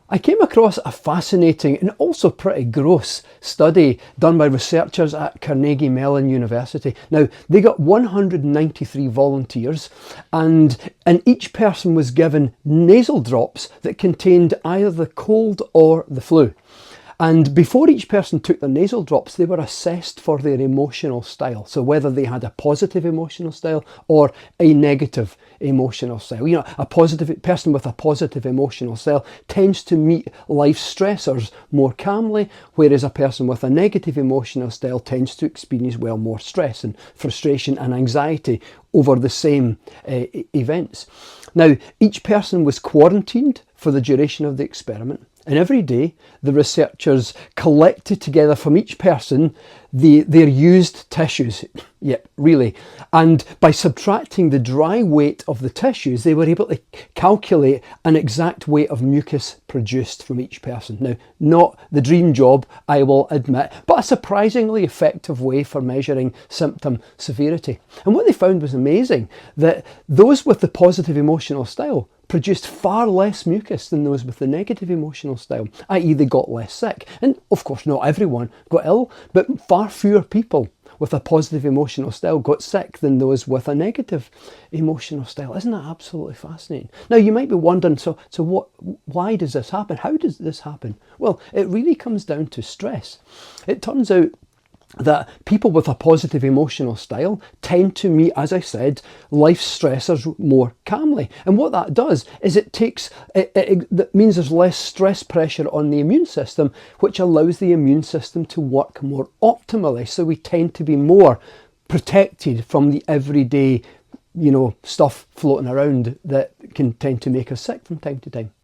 I came across a fascinating and also pretty gross study done by researchers at Carnegie Mellon University. Now, they got 193 volunteers and each person was given nasal drops that contained either the cold or the flu. And before each person took their nasal drops, they were assessed for their emotional style. So whether they had a positive emotional style or a negative emotional style. You know, a positive person with a positive emotional style tends to meet life stressors more calmly, whereas a person with a negative emotional style tends to experience, well, more stress and frustration and anxiety over the same events. Now, each person was quarantined for the duration of the experiment. And every day, the researchers collected together from each person their used tissues. Yep, really. And by subtracting the dry weight of the tissues, they were able to calculate an exact weight of mucus produced from each person. Now, not the dream job, I will admit, but a surprisingly effective way for measuring symptom severity. And what they found was amazing, that those with the positive emotional style produced far less mucus than those with the negative emotional style, i.e. they got less sick. And of course not everyone got ill, but far fewer people with a positive emotional style got sick than those with a negative emotional style. Isn't that absolutely fascinating? Now you might be wondering, why does this happen? How does this happen? Well, it really comes down to stress. It turns out that people with a positive emotional style tend to meet, as I said, life stressors more calmly. And what that does is that means there's less stress pressure on the immune system, which allows the immune system to work more optimally. So we tend to be more protected from the everyday, stuff floating around that can tend to make us sick from time to time.